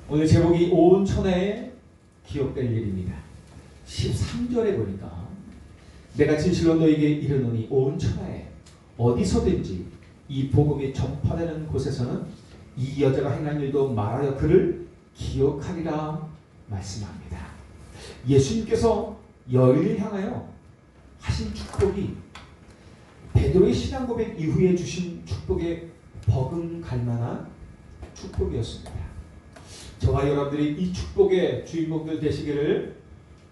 오늘 제목이 온 천하에 기억될 일입니다. 13절에 보니까 내가 진실로 너에게 이르노니 온 천하에 어디서든지 이 복음이 전파되는 곳에서는 이 여자가 행한 일도 말하여 그를 기억하리라 말씀합니다. 예수님께서 여인을 향하여 하신 축복이 베드로의 신앙 고백 이후에 주신 축복에 버금갈 만한 축복이었습니다. 저와 여러분들이 이 축복의 주인공들 되시기를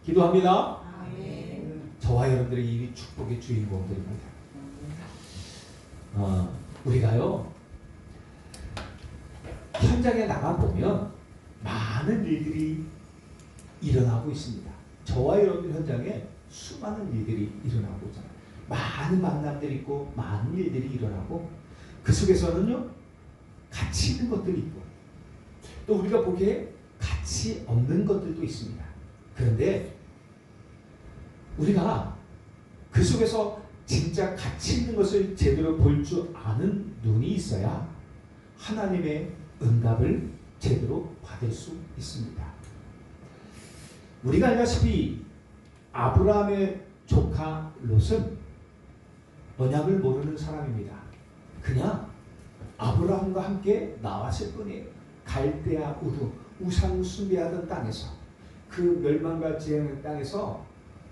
기도합니다. 아멘. 저와 여러분들이 이 축복의 주인공들입니다. 우리가요 현장에 나가보면 많은 일들이 일어나고 있습니다. 저와 여러분들 현장에 수많은 일들이 일어나고 있잖아요. 많은 만남들이 있고 많은 일들이 일어나고 그 속에서는요 가치 있는 것들이 있고 또 우리가 보기에 가치 없는 것들도 있습니다. 그런데 우리가 그 속에서 진짜 가치 있는 것을 제대로 볼 줄 아는 눈이 있어야 하나님의 응답을 제대로 받을 수 있습니다. 우리가 알다시피 아브라함의 조카 롯은 언약을 모르는 사람입니다. 그냥 아브라함과 함께 나왔을 뿐이에요. 갈대아 우르 우상 숭배하던 땅에서 그 멸망과 재앙의 땅에서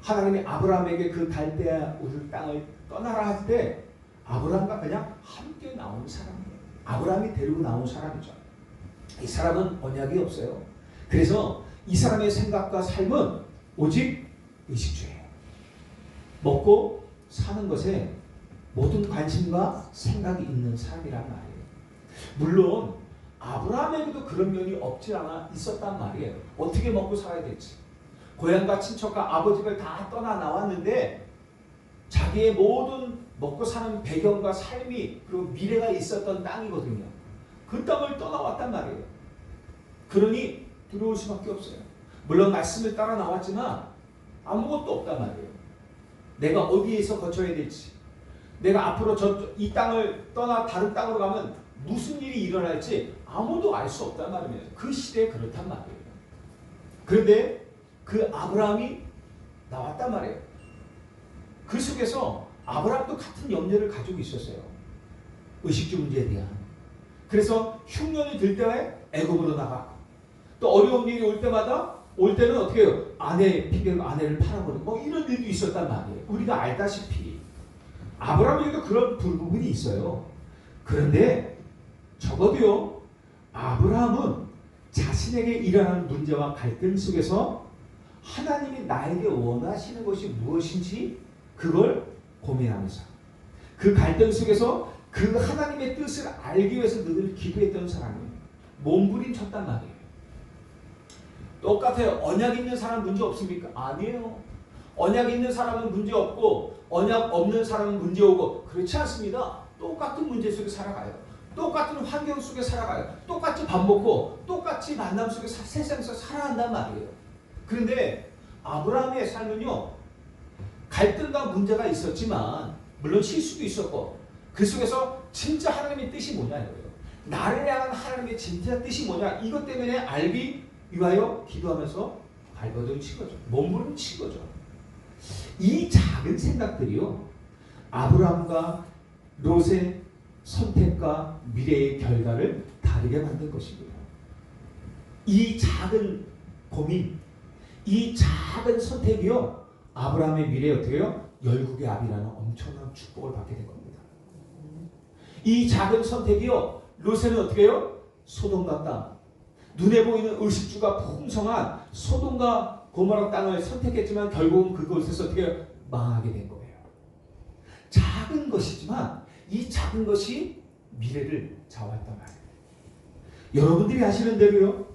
하나님이 아브라함에게 그 갈대아 우르 땅을 떠나라 할 때 아브라함과 그냥 함께 나온 사람이에요. 아브라함이 데리고 나온 사람이죠. 이 사람은 언약이 없어요. 그래서 이 사람의 생각과 삶은 오직 의식주예요. 먹고 사는 것에 모든 관심과 생각이 있는 사람이란 말이에요. 물론 아브라함에게도 그런 면이 없지 않아 있었단 말이에요. 어떻게 먹고 살아야 될지. 고향과 친척과 아버지를 다 떠나 나왔는데 자기의 모든 먹고 사는 배경과 삶이 그리고 미래가 있었던 땅이거든요. 그 땅을 떠나왔단 말이에요. 그러니 두려울 수밖에 없어요. 물론 말씀을 따라 나왔지만 아무것도 없단 말이에요. 내가 어디에서 거쳐야 될지, 내가 앞으로 이 땅을 떠나 다른 땅으로 가면 무슨 일이 일어날지 아무도 알 수 없단 말이에요. 그 시대에 그렇단 말이에요. 그런데 그 아브라함이 나왔단 말이에요. 그 속에서 아브라함도 같은 염려를 가지고 있었어요. 의식주 문제에 대한. 그래서 흉년이 들 때에 애굽으로 나가고 또 어려운 일이 올 때마다 올 때는 어떻게 해요? 아내를 팔아버리고 이런 일도 있었단 말이에요. 우리가 알다시피 아브라함에게도 그런 부분이 있어요. 그런데 적어도요 아브라함은 자신에게 일어나는 문제와 갈등 속에서 하나님이 나에게 원하시는 것이 무엇인지 그걸 고민하면서 그 갈등 속에서 그 하나님의 뜻을 알기 위해서 늘 기도했던 사람이에요. 몸부림쳤단 말이에요. 똑같아요. 언약 있는 사람 문제 없습니까? 아니에요. 언약 있는 사람은 문제 없고 언약 없는 사람은 문제 오고 그렇지 않습니다. 똑같은 문제 속에 살아가요. 똑같은 환경 속에 살아가요. 똑같이 밥 먹고 똑같이 만남 속에 세상에서 살아간단 말이에요. 그런데 아브라함의 삶은요 갈등과 문제가 있었지만 물론 실수도 있었고 그 속에서 진짜 하나님의 뜻이 뭐냐 이거예요. 나를 향한 하나님의 진짜 뜻이 뭐냐 이것 때문에 알기 위하여 기도하면서 발버둥 친 거죠. 몸부림 친 거죠. 이 작은 생각들이요 아브라함과 롯의 선택과 미래의 결과를 다르게 만든 것입니다. 이 작은 고민, 이 작은 선택이요 아브라함의 미래에 어떻게 해요? 열국의 아비라는 엄청난 축복을 받게 된 겁니다. 이 작은 선택이요 롯에는 어떻게 해요? 소돔과 땅, 눈에 보이는 의식주가 풍성한 소돔과 고모라 땅을 선택했지만 결국은 그곳에서 어떻게 망하게 된 거예요. 작은 것이지만 이 작은 것이 미래를 좌우했단 말이에요. 여러분들이 아시는 대로요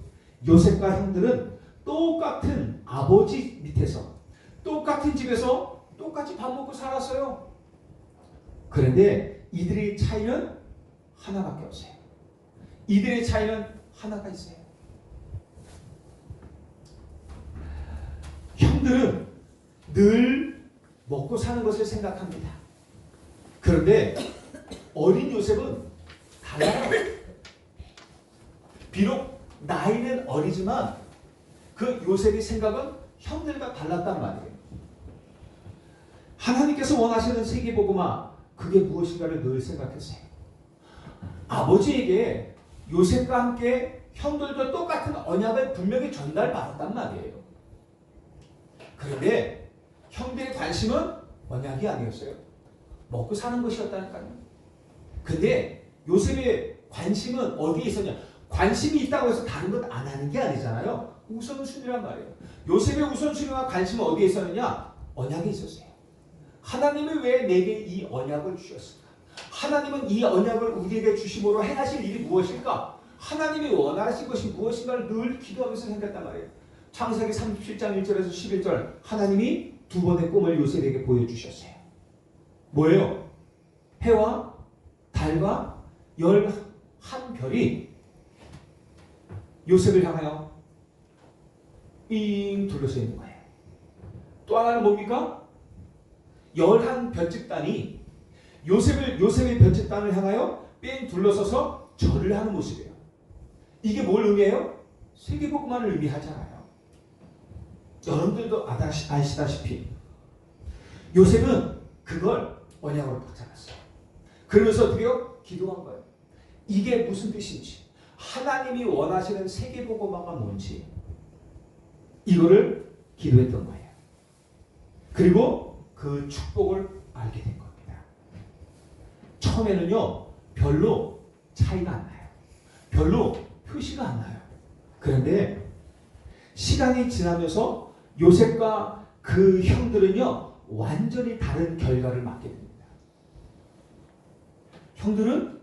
요셉과 형들은 똑같은 아버지 밑에서 똑같은 집에서 똑같이 밥 먹고 살았어요. 그런데 이들의 차이는 하나밖에 없어요. 이들의 차이는 하나가 있어요. 형들은 늘 먹고 사는 것을 생각합니다. 그런데 어린 요셉은 달라요. 비록 나이는 어리지만 그 요셉의 생각은 형들과 달랐단 말이에요. 하나님께서 원하시는 세계복음화 그게 무엇인가를 늘 생각했어요. 아버지에게 요셉과 함께 형들과 똑같은 언약을 분명히 전달받았단 말이에요. 그런데 형들의 관심은 언약이 아니었어요. 먹고 사는 것이었다니까요. 근데 요셉의 관심은 어디에 있었냐? 관심이 있다고 해서 다른 것 안 하는 게 아니잖아요. 우선순위란 말이에요. 요셉의 우선순위와 관심은 어디에 있었느냐? 언약에 있었어요. 하나님이 왜 내게 이 언약을 주셨을까? 하나님은 이 언약을 우리에게 주심으로 행하실 일이 무엇일까? 하나님이 원하신 것이 무엇인가를 늘 기도하면서 생각했단 말이에요. 창세기 37장 1절에서 11절 하나님이 두 번의 꿈을 요셉에게 보여주셨어요. 뭐예요? 해와 달과 11별이 요셉을 향하여 삥 둘러서 있는 거예요. 또 하나는 뭡니까? 11별집단이 요셉의 별집단을 향하여 삥 둘러서서 절을 하는 모습이에요. 이게 뭘 의미해요? 세계복음화를 의미하잖아요. 여러분들도 아시다시피 요셉은 그걸 언약으로 박자놨어요. 그러면서 어떻게 해요? 기도한 거예요. 이게 무슨 뜻인지, 하나님이 원하시는 세계복음화가 뭔지 이거를 기도했던 거예요. 그리고 그 축복을 알게 된 겁니다. 처음에는요 별로 차이가 안 나요. 별로 표시가 안 나요. 그런데 시간이 지나면서 요셉과 그 형들은요 완전히 다른 결과를 맞게 됩니다. 형들은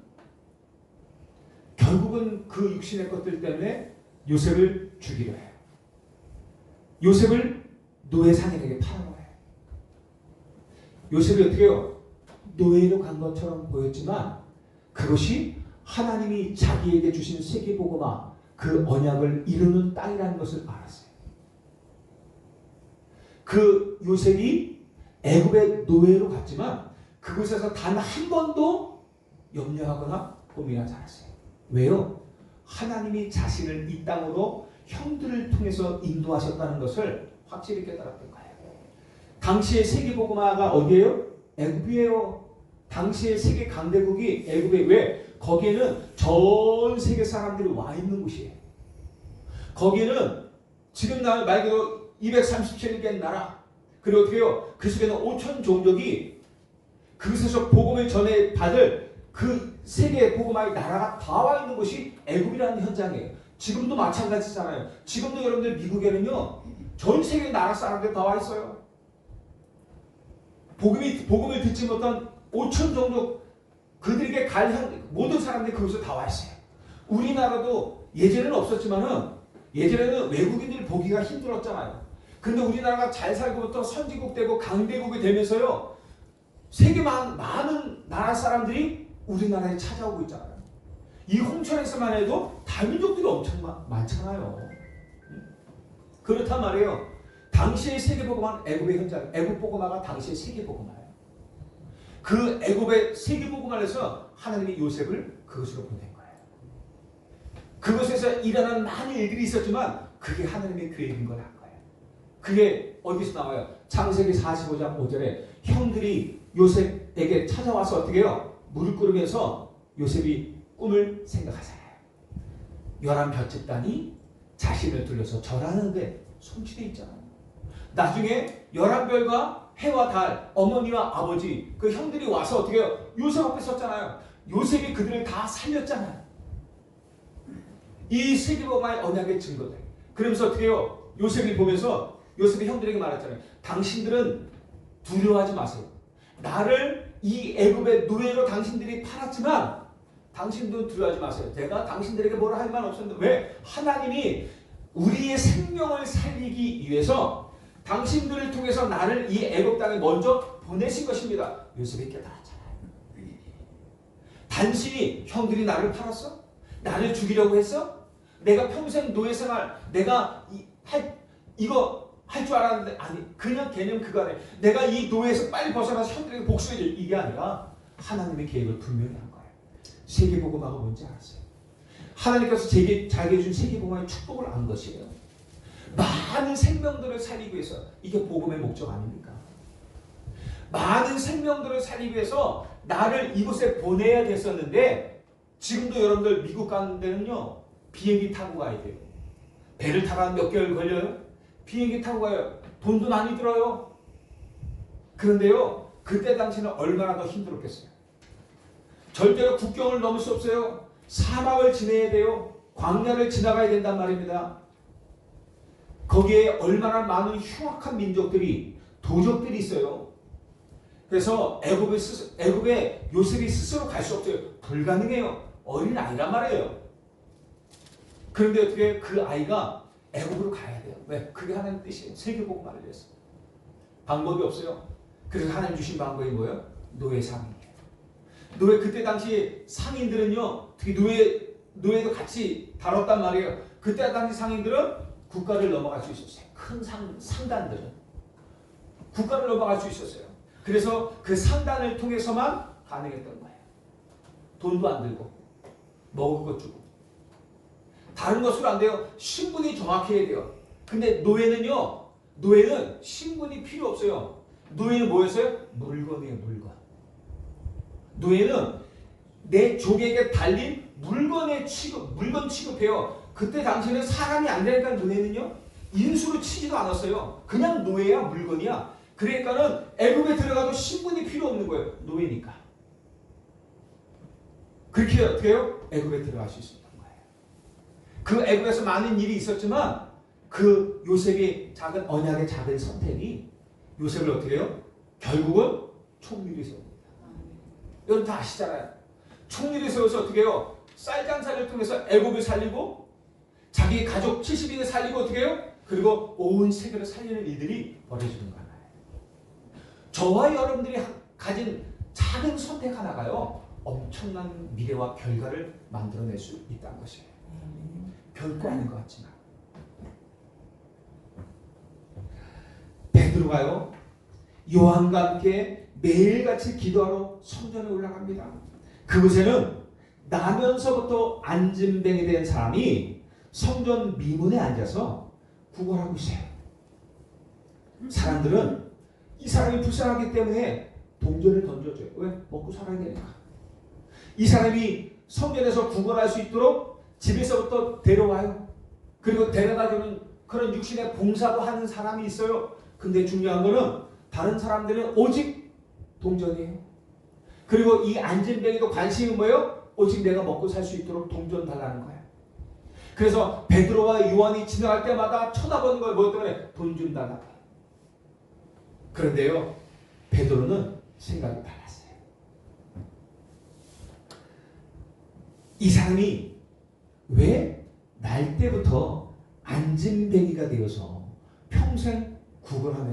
결국은 그 육신의 것들 때문에 요셉을 죽이려 해요. 요셉을 노예 사냥에게 팔아먹어요. 요셉이 어떻게 해요? 노예로 간 것처럼 보였지만 그것이 하나님이 자기에게 주신 세계복음화 그 언약을 이루는 땅이라는 것을 알았어요. 그 요셉이 애굽의 노예로 갔지만 그곳에서 단 한 번도 염려하거나 고민하지 않았어요. 왜요? 하나님이 자신을 이 땅으로 형들을 통해서 인도하셨다는 것을 확실히 깨달았던 거예요. 당시의 세계복음화가 어디예요? 애굽이에요. 당시의 세계 강대국이 애굽에 왜? 거기에는 전 세계 사람들이 와 있는 곳이에요. 거기에는 지금 말 그대로 237개 나라 그리고 어떻게 해요? 그 속에는 5천 종족이 그곳에서 복음을 전해 받을 그 세계 복음화의 나라가 다 와 있는 곳이 애굽이라는 현장이에요. 지금도 마찬가지잖아요. 지금도 여러분들 미국에는요 전 세계 나라 사람들 다 와 있어요. 복음을 듣지 못한 5천 종족 그들에게 갈 모든 사람들이 그곳에 다 와 있어요. 우리나라도 예전에는 없었지만은 예전에는 외국인들 보기가 힘들었잖아요. 그런데 우리나라가 잘 살고부터 선진국 되고 강대국이 되면서요 세계 많은 나라 사람들이 우리나라에 찾아오고 있잖아요. 이 홍천에서만 해도 다민족들이 엄청 많잖아요. 그렇단 말이에요. 당시의 세계복음화는 애굽의 현장, 애굽복음화가 당시의 세계복음화예요. 그 애굽의 세계복음화에서 하나님이 요셉을 그것으로 보낸 거예요. 그것에서 일어나는 많은 일들이 있었지만 그게 하나님의 계획인 걸 한 거예요. 그게 어디서 나와요? 창세기 45장 5절에 형들이 요셉에게 찾아와서 어떻게 해요? 무릎 꿇으면서 요셉이 꿈을 생각하잖아요. 11별집단이 자신을 둘러서 절하는데 성취되어 있잖아요. 나중에 11별과 해와 달, 어머니와 아버지 그 형들이 와서 어떻게 해요? 요셉 앞에 섰잖아요. 요셉이 그들을 다 살렸잖아요. 이 세계복음화의 언약의 증거들. 그러면서 어떻게 해요? 요셉이 보면서 요셉이 형들에게 말했잖아요. 당신들은 두려워하지 마세요. 나를 이 애굽의 노예로 당신들이 팔았지만 당신도 두려워하지 마세요. 내가 당신들에게 뭐라 할 말 없었는데 왜? 하나님이 우리의 생명을 살리기 위해서 당신들을 통해서 나를 이 애굽 땅에 먼저 보내신 것입니다. 요셉이 깨달았잖아요. 단순히 형들이 나를 팔았어? 나를 죽이려고 했어? 내가 평생 노예 생활 내가 이거 할 줄 알았는데 아니 그냥 개념 그거 아니에요. 내가 이 노예에서 빨리 벗어나서 형들에게 복수해 이게 아니라 하나님의 계획을 분명히 한 거예요. 세계복음화가 뭔지 알았어요. 하나님께서 자기에게 준 세계복음의 축복을 안 것이에요. 많은 생명들을 살리기 위해서. 이게 복음의 목적 아닙니까? 많은 생명들을 살리기 위해서 나를 이곳에 보내야 됐었는데, 지금도 여러분들 미국 가는 데는요, 비행기 타고 가야 돼요. 배를 타가 몇 개월 걸려요. 비행기 타고 가요. 돈도 많이 들어요. 그런데요, 그때 당시는 얼마나 더 힘들었겠어요. 절대로 국경을 넘을 수 없어요. 사막을 지내야 돼요. 광야를 지나가야 된단 말입니다. 거기에 얼마나 많은 흉악한 민족들이, 도적들이 있어요. 그래서 애굽에 요셉이 스스로 갈 수 없어요. 불가능해요. 어린 아이란 말이에요. 그런데 어떻게 그 아이가 애굽으로 가야 돼요. 왜? 그게 하나님 뜻이에요. 세계복음을 위해서. 방법이 없어요. 그래서 하나님 주신 방법이 뭐예요? 노예 상인이에요. 노예, 그때 당시 상인들은요, 특히 노예도 같이 다뤘단 말이에요. 그때 당시 상인들은 국가를 넘어갈 수 있었어요. 큰 상단들은 국가를 넘어갈 수 있었어요. 그래서 그 상단을 통해서만 가능했던 거예요. 돈도 안 들고 먹을 것 주고. 다른 것으로 안 돼요. 신분이 정확해야 돼요. 근데 노예는 신분이 필요 없어요. 노예는 뭐였어요? 물건이에요, 물건. 노예는 내 족에게 달린 물건 취급해요. 그때 당시에는 사람이 안 되니까 노예는요, 인수로 치지도 않았어요. 그냥 노예야, 물건이야. 그러니까는 애굽에 들어가도 신분이 필요 없는 거예요. 노예니까. 그렇게 어떻게 해요? 애굽에 들어갈 수 있었던 거예요. 그 애굽에서 많은 일이 있었지만 그 요셉의 작은 언약의 작은 선택이 요셉을 어떻게 해요? 결국은 총리를 세웁니다. 여러분 다 아시잖아요. 총리를 세워서 어떻게 해요? 쌀장사를 통해서 애굽을 살리고 자기 가족 70인을 살리고 어떻게 해요? 그리고 온 세계를 살리는 일들이 벌어지는 거예요. 저와 여러분들이 가진 작은 선택 하나가요, 엄청난 미래와 결과를 만들어낼 수 있다는 것이에요. 별거 아닌 것 같지만. 베드로가요, 요한과 함께 매일같이 기도하러 성전에 올라갑니다. 그곳에는 나면서부터 안진뱅이 된 사람이 성전 미문에 앉아서 구걸하고 있어요. 사람들은 이 사람이 불쌍하기 때문에 동전을 던져줘요. 왜? 먹고 살아야 되니까. 이 사람이 성전에서 구걸할 수 있도록 집에서부터 데려와요. 그리고 데려다주는 그런 육신의 봉사도 하는 사람이 있어요. 근데 중요한 거는 다른 사람들은 오직 동전이에요. 그리고 이 안진뱅이도 관심이 뭐예요? 오직 내가 먹고 살 수 있도록 동전 달라는 거예요. 그래서 베드로와 요한이 지나갈 때마다 쳐다보는 걸 뭐 때문에? 돈 좀 달라고. 그런데요, 베드로는 생각이 달랐어요. 이 사람이 왜 날 때부터 안진뱅이가 되어서 평생 구걸하며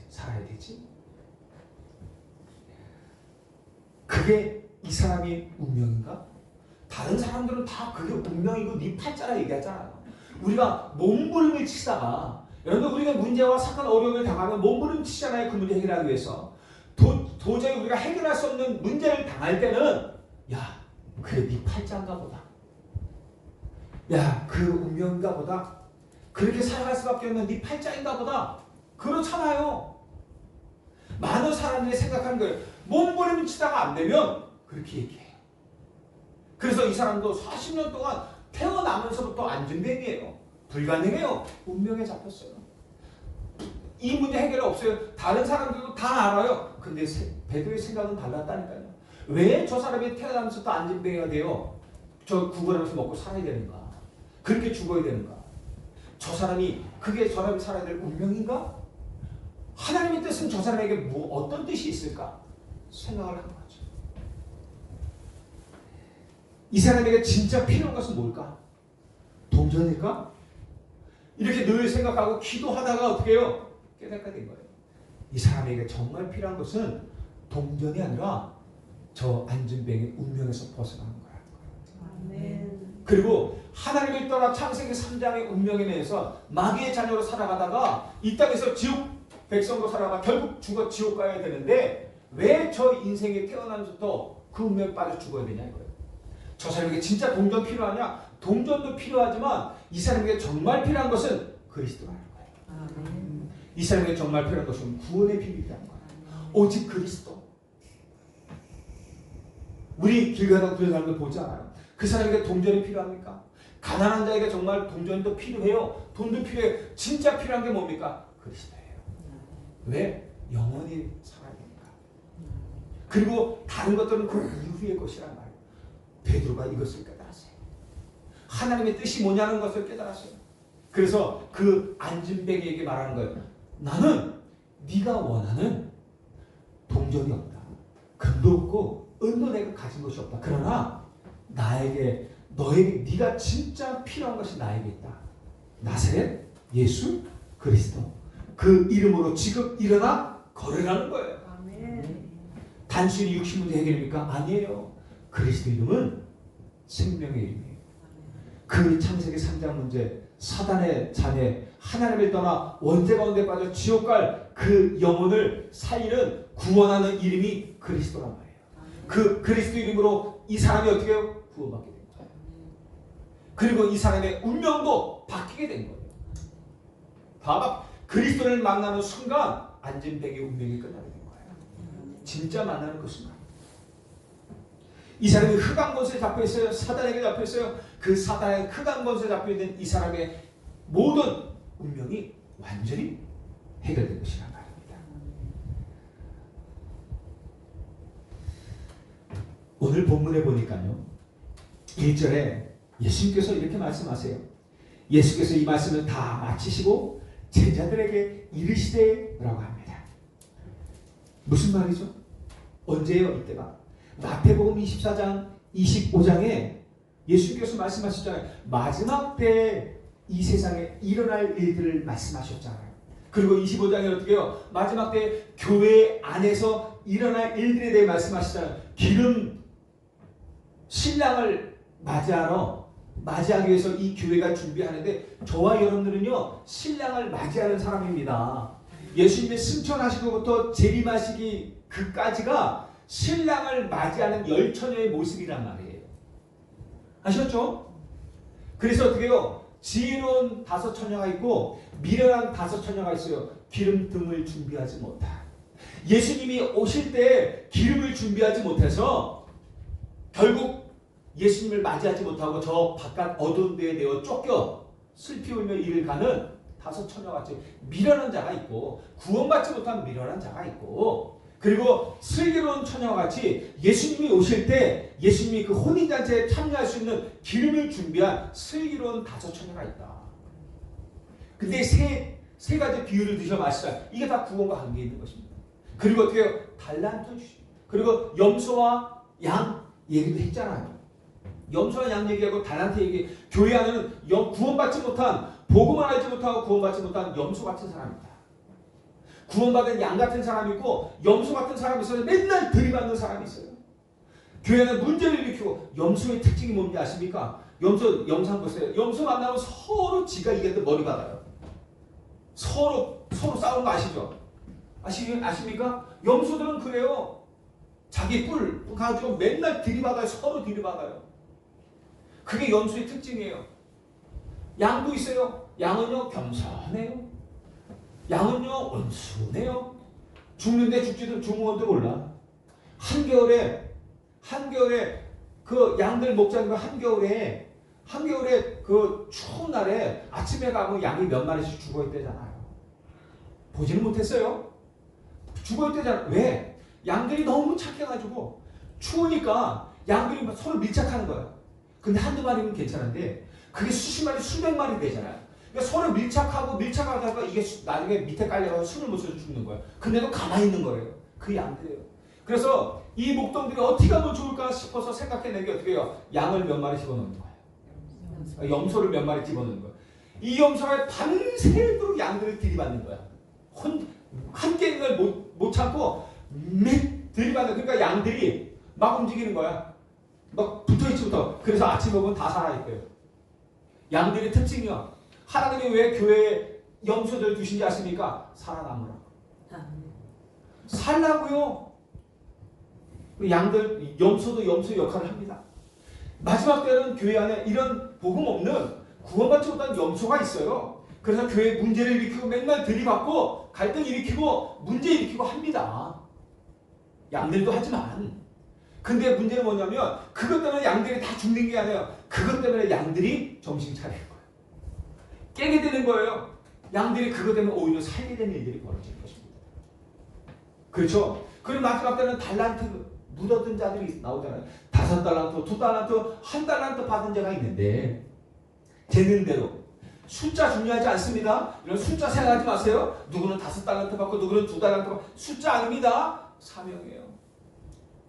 살아야 되지? 그게 이 사람의 운명인가? 다른 사람들은 다 그게 운명이고 네 팔자라 얘기하잖아요. 우리가 몸부림을 치다가, 여러분 우리가 문제와 사건 어려움을 당하면 몸부림 치잖아요. 그 문제 해결하기 위해서. 도저히 우리가 해결할 수 없는 문제를 당할 때는 야, 그래 네 팔자인가 보다. 야, 그 운명인가 보다. 그렇게 살아갈 수밖에 없는 네 팔자인가 보다. 그렇잖아요. 많은 사람들이 생각하는 거예요. 몸부림 치다가 안 되면 그렇게 얘기해요. 그래서 이 사람도 40년 동안 태어나면서부터 안진뱅이에요. 불가능해요. 운명에 잡혔어요. 이 문제 해결이 없어요. 다른 사람들도 다 알아요. 근데 베드로의 생각은 달랐다니까요. 왜 저 사람이 태어나면서부터 안진뱅이가 돼요? 저 구걸하면서 먹고 살아야 되는가? 그렇게 죽어야 되는가? 그게 저 사람이 살아야 될 운명인가? 하나님의 뜻은 저 사람에게 어떤 뜻이 있을까? 생각을 한 거죠. 이 사람에게 진짜 필요한 것은 뭘까? 동전일까? 이렇게 늘 생각하고 기도하다가 어떻게 해요? 깨닫게 된 거예요. 이 사람에게 정말 필요한 것은 동전이 아니라 저 안진뱅이의 운명에서 벗어나는 거야. 아멘. 그리고 하나님을 떠나 창세기 3장의 운명에 대해서 마귀의 자녀로 살아가다가 이 땅에서 지옥 백성으로 살아가 결국 죽어 지옥 가야 되는데 왜 저 인생에 태어나면서부터 그 운명에 빠져 죽어야 되냐 이거예요. 저 사람에게 진짜 동전 필요하냐? 동전도 필요하지만 이 사람에게 정말 필요한 것은 그리스도라는 거예요. 이 사람에게 정말 필요한 것은 구원의 비밀이라는 거예요. 오직 그리스도. 우리 길 가다가 그런 사람들 보지 않아요? 그 사람에게 동전이 필요합니까? 가난한 자에게 정말 동전도 필요해요. 돈도 필요해요. 진짜 필요한 게 뭡니까? 그리스도예요. 왜? 영원히 살아야 되니까. 그리고 다른 것들은 그 이후의 것이란 말이에요. 베드로가 이것을 깨달았어요. 하나님의 뜻이 뭐냐는 것을 깨달았어요. 그래서 그 안진뱅이에게 말하는 거예요. 나는 네가 원하는 동전이 없다. 금도 없고 은도 내가 가진 것이 없다. 그러나 나에게 너에게 네가 진짜 필요한 것이 나에게 있다. 나사렛 예수 그리스도. 그 이름으로 지금 일어나 걸으라는 거예요. 아멘. 단순히 육신 문제 해결입니까? 아니에요. 그리스도 이름은 생명의 이름이에요. 그 창세기 3장 문제 사단의 자녀 하나님을 떠나 원죄 가운데 빠져 지옥 갈 그 영혼을 살리는 구원하는 이름이 그리스도란 말이에요. 그 그리스도 이름으로 이 사람이 어떻게 해요? 구원받게 된 거예요. 그리고 이 사람의 운명도 바뀌게 된 거예요. 봐봐. 그리스도를 만나는 순간 안진뱅의 운명이 끝나게 된 거예요. 진짜 만나는 그 순간. 이 사람이 흑암 권세에 잡혀 있어요. 사단에게 잡혀 있어요. 그 사단의 흑암 권세에 잡혀 있는 이 사람의 모든 운명이 완전히 해결된 것이란 말입니다. 오늘 본문에 보니까요. 1절에 예수님께서 이렇게 말씀하세요. 예수께서 이 말씀을 다 마치시고 제자들에게 이르시되 라고 합니다. 무슨 말이죠? 언제예요 이때가? 마태복음 24장 25장에 예수님께서 말씀하셨잖아요. 마지막 때 이 세상에 일어날 일들을 말씀하셨잖아요. 그리고 25장에 어떻게 해요? 마지막 때 교회 안에서 일어날 일들에 대해 말씀하시잖아요. 기름 신랑을 맞이하기 위해서 이 교회가 준비하는데 저와 여러분들은요 신랑을 맞이하는 사람입니다. 예수님의 승천하시고부터 재림하시기 그까지가 신랑을 맞이하는 열처녀의 모습이란 말이에요. 아셨죠? 그래서 어떻게 해요? 지혜로운 5 처녀가 있고 미련한 5 처녀가 있어요. 기름 등을 준비하지 못한. 예수님이 오실 때 기름을 준비하지 못해서 결국 예수님을 맞이하지 못하고 저 바깥 어두운 데에 내어 쫓겨 슬피 울며 이를 가는 5 처녀같이 미련한 자가 있고 구원받지 못한 미련한 자가 있고 그리고 슬기로운 처녀같이 예수님이 오실 때 예수님이 그 혼인잔치에 참여할 수 있는 기름을 준비한 슬기로운 5 처녀가 있다. 근데 세 가지 비유를 드셔 마시자. 이게 다 구원과 관계 있는 것입니다. 그리고 어떻게 해요? 달란트 주십니다. 그리고 염소와 양 얘기도 했잖아요. 염소와 양 얘기하고 달란트 얘기. 교회 안에는 구원받지 못한 복음을 알지 못하고 구원받지 못한 염소 같은 사람입니다. 구원받은 양 같은 사람이 있고 염소 같은 사람이 있어요. 맨날 들이받는 사람이 있어요. 교회는 문제를 일으키고 염소의 특징이 뭔지 아십니까? 염소 영상 보세요. 염소 만나면 서로 지가 이겼는데 머리 받아요. 서로 싸우는 거 아시죠? 아십니까? 염소들은 그래요. 자기 뿔 가지고 맨날 들이받아요. 서로 들이받아요. 그게 염소의 특징이에요. 양도 있어요. 양은요 겸손해요. 양은요 온순해요. 죽는데 죽지도 죽는데 몰라. 한겨울에 그 양들 목장과 한겨울에 그 추운 날에 아침에 가면 양이 몇 마리씩 죽어 있대잖아요. 보지는 못했어요. 죽어 있대잖아요. 왜? 양들이 너무 착해가지고 추우니까 양들이 서로 밀착하는 거예요. 근데 한두 마리는 괜찮은데 그게 수십 마리 수백 마리 되잖아요. 그러니까 서로 밀착하다가 이게 나중에 밑에 깔려서 숨을 못 쉬어서 죽는 거예요. 근데도 가만히 있는 거예요. 그 양들이에요. 그래서 이 목동들이 어떻게 하면 좋을까 싶어서 생각해낸 게 어떻게 해요? 양을 몇 마리 집어넣는 거예요. 염소를 몇 마리 집어넣는 거예요. 이 염소가 밤새도록 양들을 들이받는 거야. 함께 있는 걸 못 참고 들이받는. 그러니까 양들이 막 움직이는 거야. 막 붙어있지부터. 그래서 아침에 보면 다 살아있대요. 양들의 특징이요. 하나님이 왜 교회에 염소들 두신지 아십니까? 살아남으라고. 살라고요. 양들 염소도 염소 역할을 합니다. 마지막 때는 교회 안에 이런 복음 없는 구원받지 못한 염소가 있어요. 그래서 교회 문제를 일으키고 맨날 들이받고 갈등 일으키고 문제 일으키고 합니다. 양들도 하지만. 근데 문제는 뭐냐면 그것 때문에 양들이 다 죽는 게 아니에요. 그것 때문에 양들이 정신 차리는 거예요. 깨게 되는 거예요. 양들이 그것 때문에 오히려 살게 되는 일들이 벌어지는 것입니다. 그렇죠? 그리고 마지막 때는 달란트 묻어든 자들이 나오잖아요. 5달란트, 2달란트, 1달란트 받은 자가 있는데 되는 대로 숫자 중요하지 않습니다. 이런 숫자 생각하지 마세요. 누구는 5달란트 받고 누구는 2달란트 받고 숫자 아닙니다. 사명이에요.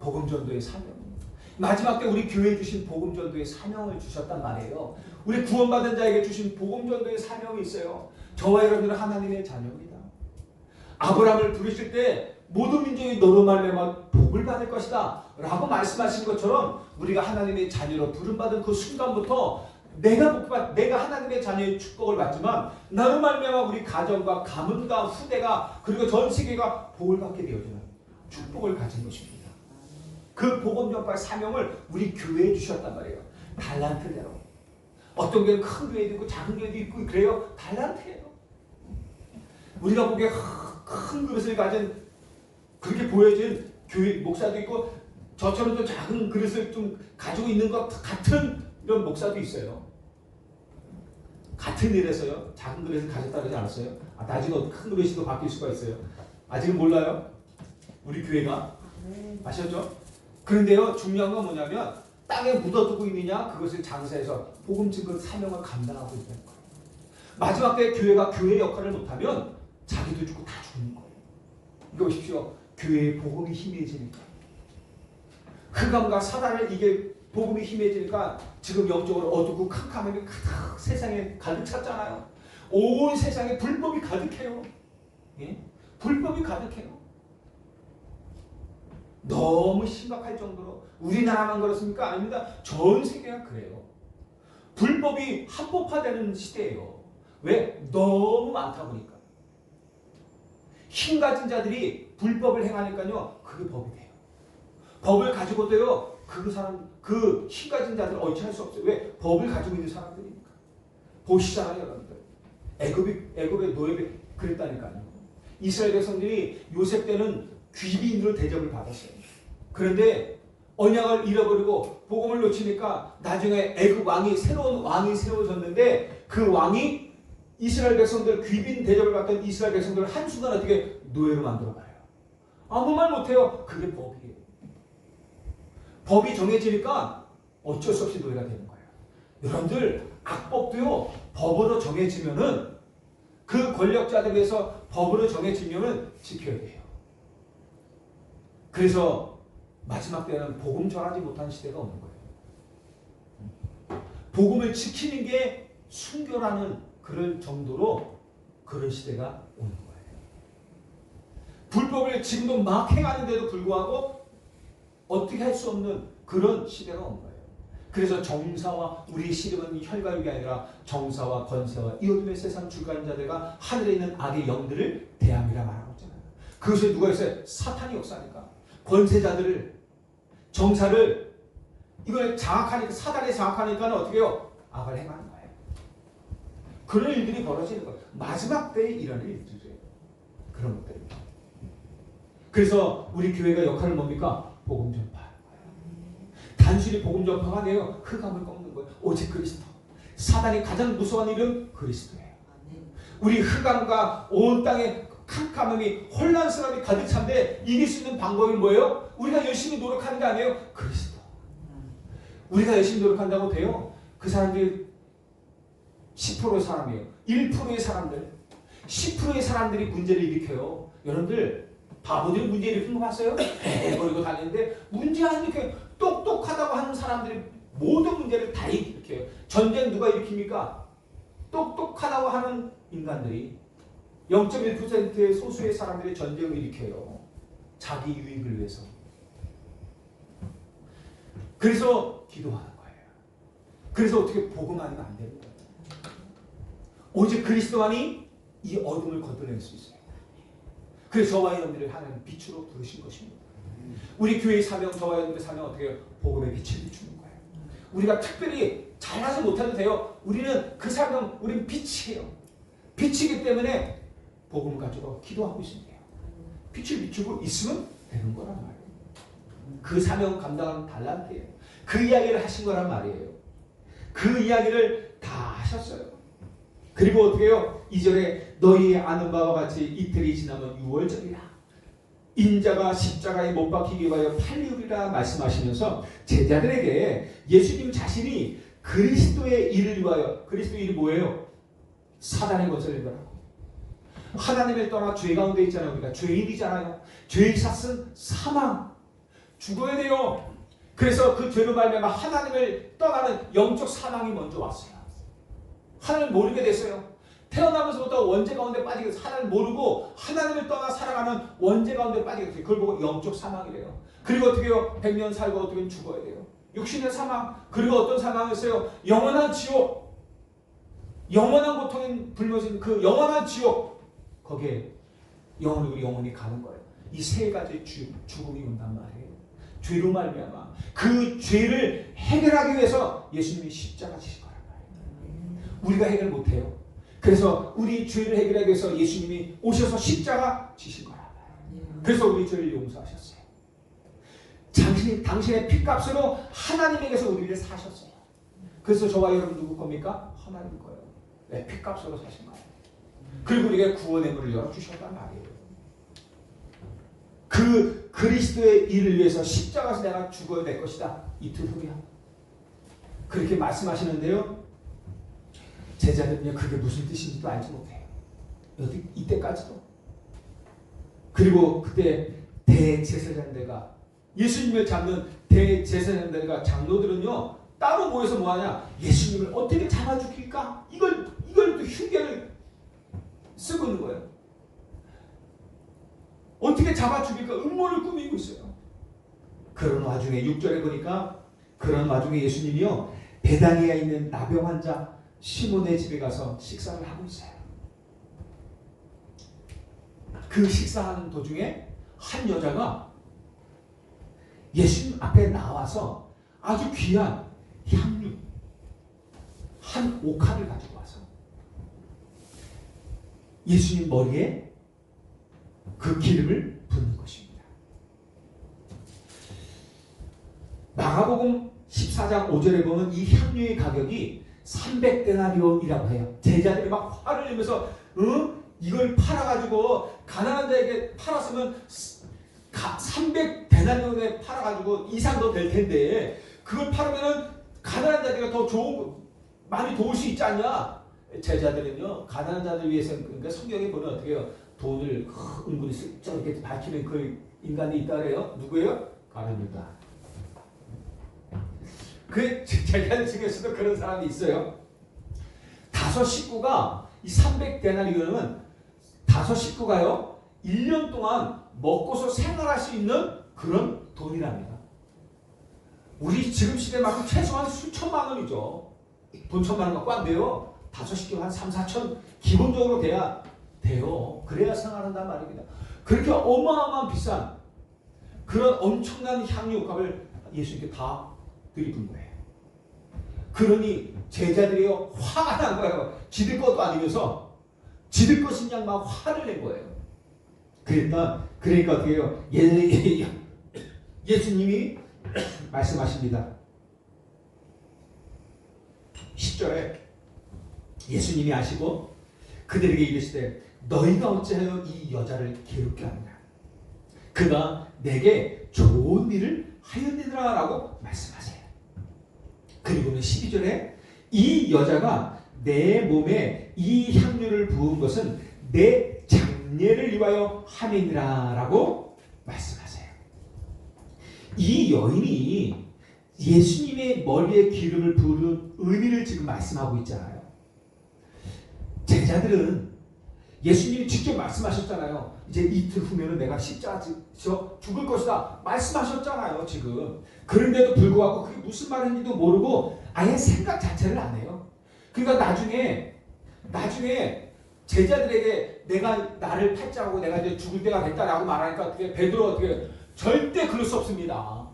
복음전도의 사명입니다. 마지막 때 우리 교회에 주신 복음전도의 사명을 주셨단 말이에요. 우리 구원받은 자에게 주신 복음전도의 사명이 있어요. 저와 여러분들은 하나님의 자녀입니다. 아브라함을 부르실 때 모든 민족이 너로 말미암아 복을 받을 것이다 라고 말씀하신 것처럼 우리가 하나님의 자녀로 부름받은 그 순간부터 내가 하나님의 자녀의 축복을 받지만 나로 말미암아 우리 가정과 가문과 후대가 그리고 전 세계가 복을 받게 되어지는 축복을 가진 것입니다. 그 복음 전파의 사명을 우리 교회에 주셨단 말이에요. 달란트대로. 어떤 교회는 큰 교회도 있고 작은 교회도 있고 그래요. 달란트예요. 우리가 보기에 큰 그릇을 가진 그렇게 보여진 교회 목사도 있고 저처럼 또 작은 그릇을 좀 가지고 있는 것 같은 이런 목사도 있어요. 같은 일에서요. 작은 그릇을 가졌다 그러지 않았어요? 나중에 큰 그릇이 또 바뀔 수가 있어요. 아직은 몰라요. 우리 교회가. 아셨죠? 그런데요. 중요한 건 뭐냐면 땅에 묻어두고 있느냐 그것을 장사해서 복음 증거 사명을 감당하고 있는 거예요. 마지막 때 교회가 교회 역할을 못하면 자기도 죽고 다 죽는 거예요. 이거 보십시오. 교회의 복음이 희미해지니까 흑암과 사단을 이게 복음이 희미해지니까 지금 영적으로 어둡고 캄캄함이 가득 세상에 가득 찼잖아요. 온 세상에 불법이 가득해요. 예? 불법이 가득해요. 너무 심각할 정도로 우리나라만 그렇습니까? 아닙니다. 전 세계가 그래요. 불법이 합법화되는 시대예요. 왜? 너무 많다 보니까. 힘 가진 자들이 불법을 행하니까요. 그게 법이 돼요. 법을 가지고도요. 그 힘 가진 자들을 옳지 할 수 없어요. 왜? 법을 가지고 있는 사람들이니까. 보시잖아요, 여러분들. 애굽의 노예비 그랬다니까요. 이스라엘 백성들이 요셉 때는 귀빈으로 대접을 받았어요. 그런데 언약을 잃어버리고 복음을 놓치니까 나중에 애굽 왕이 새로운 왕이 세워졌는데 그 왕이 이스라엘 백성들 귀빈 대접을 받던 이스라엘 백성들을 한순간 어떻게 노예로 만들어버려요. 아무 말 못해요. 그게 법이에요. 법이 정해지니까 어쩔 수 없이 노예가 되는 거예요. 여러분들 악법도요. 법으로 정해지면은 그 권력자들 위해서 법으로 정해지면은 지켜야 돼요. 그래서 마지막 때는 복음 전하지 못한 시대가 오는 거예요. 복음을 지키는 게 순교라는 그런 정도로 그런 시대가 오는 거예요. 불법을 지금도 막 행하는데도 불구하고 어떻게 할 수 없는 그런 시대가 온 거예요. 그래서 정사와 우리 시름은 혈과육이 아니라 정사와 권세와 이 어둠의 세상 주관인 자들과 하늘에 있는 악의 영들을 대함이라 말하고 있잖아요. 그것을 누가 했어요? 사탄이 역사하니까. 권세자들을 정사를 이걸 장악하니까 사단에 장악하니까 어떻게 해요? 악을 행하는 거예요. 그런 일들이 벌어지는 거예요. 마지막 때에 일어날 일들이에요. 그런 것들입니다. 그래서 우리 교회가 역할은 뭡니까? 복음 전파. 단순히 복음 전파가 아니에요. 흑암을 꺾는 거예요. 오직 그리스도. 사단이 가장 무서운 일은 그리스도예요. 우리 흑암과 온 땅에 캄캄함이 혼란스러움이 가득 찬데 이길 수 있는 방법이 뭐예요? 우리가 열심히 노력하는 게 아니에요. 그리스도. 우리가 열심히 노력한다고 돼요? 그 사람들이 10%의 사람이에요. 1%의 사람들. 10%의 사람들이 문제를 일으켜요. 여러분들 바보들이 문제 일으키는 거 봤어요? 버리고 다니는데 문제 안 일으켜요. 똑똑하다고 하는 사람들이 모든 문제를 다 일으켜요. 전쟁 누가 일으킵니까? 똑똑하다고 하는 인간들이 0.1%의 소수의 사람들이 전쟁을 일으켜요. 자기 유익을 위해서. 그래서 기도하는 거예요. 그래서 어떻게 복음 아니면 안 되는 거예요. 오직 그리스도만이 이 어둠을 걷어낼 수 있어요. 그래서 저와 여러분들을 하나님 빛으로 부르신 것입니다. 우리 교회의 사명, 저와 여러분들의 사명 어떻게 해요? 복음의 빛을 비추는 거예요. 우리가 특별히 잘하지 못해도 돼요. 우리는 그 사명, 우리는 빛이에요. 빛이기 때문에 복음을 가지고 기도하고 있으면 돼요. 빛을 비추고 있으면 되는 거란 말이에요. 그 사명 감당하는 달란트예요. 그 이야기를 하신 거란 말이에요. 그 이야기를 다 하셨어요. 그리고 어떻게 해요? 2절에 너희 아는 바와 같이 이틀이 지나면 6월절이라 인자가 십자가에 못 박히기 위하여 팔리우리라 말씀하시면서 제자들에게 예수님 자신이 그리스도의 일을 위하여, 그리스도의 일이 뭐예요? 사단의 것을 일어나고 하나님을 떠나 죄 가운데 있잖아요. 우리가 죄인이잖아요. 죄의 삭은 사망, 죽어야 돼요. 그래서 그 죄로 말미암아 하나님을 떠나는 영적 사망이 먼저 왔어요. 하나님을 모르게 됐어요. 태어나면서부터 원죄 가운데 빠지게 돼서 하나님을 모르고 하나님을 떠나 살아가는 원죄 가운데 빠지게 됐어요. 그걸 보고 영적 사망이래요. 그리고 어떻게 해요? 100년 살고 어떻게 죽어야 돼요. 육신의 사망. 그리고 어떤 사망이었어요? 영원한 지옥. 영원한 고통인 불모진 그 영원한 지옥. 거기에 우리 영원히 가는 거예요. 이 세 가지 죽음이 온단 말이에요. 죄로 말미암아 그 죄를 해결하기 위해서 예수님이 십자가 지신 거란 말이에요. 우리가 해결 못해요. 그래서 우리 죄를 해결하기 위해서 예수님이 오셔서 십자가 지신 거란 말이에요. 그래서 우리 죄를 용서하셨어요. 당신의 핏값으로 하나님에게서 우리를 사셨어요. 그래서 저와 여러분 누구 겁니까? 하나님 거예요. 네, 핏값으로 사신 거예요. 그리고 우리에게 구원의 문을 열어주셨단 말이에요. 그 그리스도의 일을 위해서 십자가에서 내가 죽어야 될 것이다. 이틀 후에야. 그렇게 말씀하시는데요. 제자들은요, 그게 무슨 뜻인지도 알지 못해요. 이때까지도. 그리고 그때 대제사장들과 예수님을 잡는 대제사장들과 장로들은요, 따로 모여서 뭐하냐? 예수님을 어떻게 잡아 죽일까? 이걸 또 흉계를 쓰고 있는 거예요. 어떻게 잡아 죽일까? 음모를 꾸미고 있어요. 그런 와중에 6절에 보니까 그런 와중에 예수님이요, 베다니아에 있는 나병 환자 시몬의 집에 가서 식사를 하고 있어요. 그 식사하는 도중에 한 여자가 예수님 앞에 나와서 아주 귀한 향유 한 옥합을 가지고 와서 예수님 머리에 그 기름을 붓는 것입니다. 마가복음 14장 5절에 보면 이 향유의 가격이 300데나리온이라고 해요. 제자들이 막 화를 내면서 이걸 팔아가지고 가난한 자에게 팔았으면 300데나리온에 팔아가지고 이상 더 될 텐데 그걸 팔으면 가난한 자들이 더 좋은 많이 도울 수 있지 않냐? 제자들은요, 가난한 자들 위해서, 그러니까 성경에 보면 어떻게 해요? 돈을 은근히 슬쩍 이렇게 밝히는 그 인간이 있다 그래요. 누구예요? 가룟유다. 그 제자들 중에서도 그런 사람이 있어요. 5 식구가 이 300데나리온은 5 식구가요 1년 동안 먹고서 생활할 수 있는 그런 돈이랍니다. 우리 지금 시대만큼 최소한 수천만 원이죠. 돈 1,000만 원 갖고 안 돼요. 5 식구 한 3, 4천 기본적으로 돼야 돼요. 그래야 생활한단 말입니다. 그렇게 어마어마한 비싼 그런 엄청난 향유값을 예수님께 다 드리는 거예요. 그러니 제자들이요 화가 난 거예요. 지들 것도 아니면서 지들 것인 양 막 화를 낸 거예요. 그러니까 어떻게 해요? 예수님이 말씀하십니다. 10절에 예수님이 아시고 그들에게 이르시되 너희가 어찌하여 이 여자를 괴롭게 하느냐? 그가 내게 좋은 일을 하였느니라 라고 말씀하세요. 그리고는 12절에 이 여자가 내 몸에 이 향유를 부은 것은 내 장례를 위하여 함이니라 라고 말씀하세요. 이 여인이 예수님의 머리에 기름을 부은 의미를 지금 말씀하고 있잖아요. 제자들은 예수님이 직접 말씀하셨잖아요. 이제 이틀 후면은 내가 십자가에서 죽을 것이다 말씀하셨잖아요. 지금. 그런데도 불구하고 그게 무슨 말인지도 모르고 아예 생각 자체를 안 해요. 그러니까 나중에 제자들에게 내가 나를 팔자하고 내가 이제 죽을 때가 됐다라고 말하니까 어떻게 베드로 어떻게 절대 그럴 수 없습니다.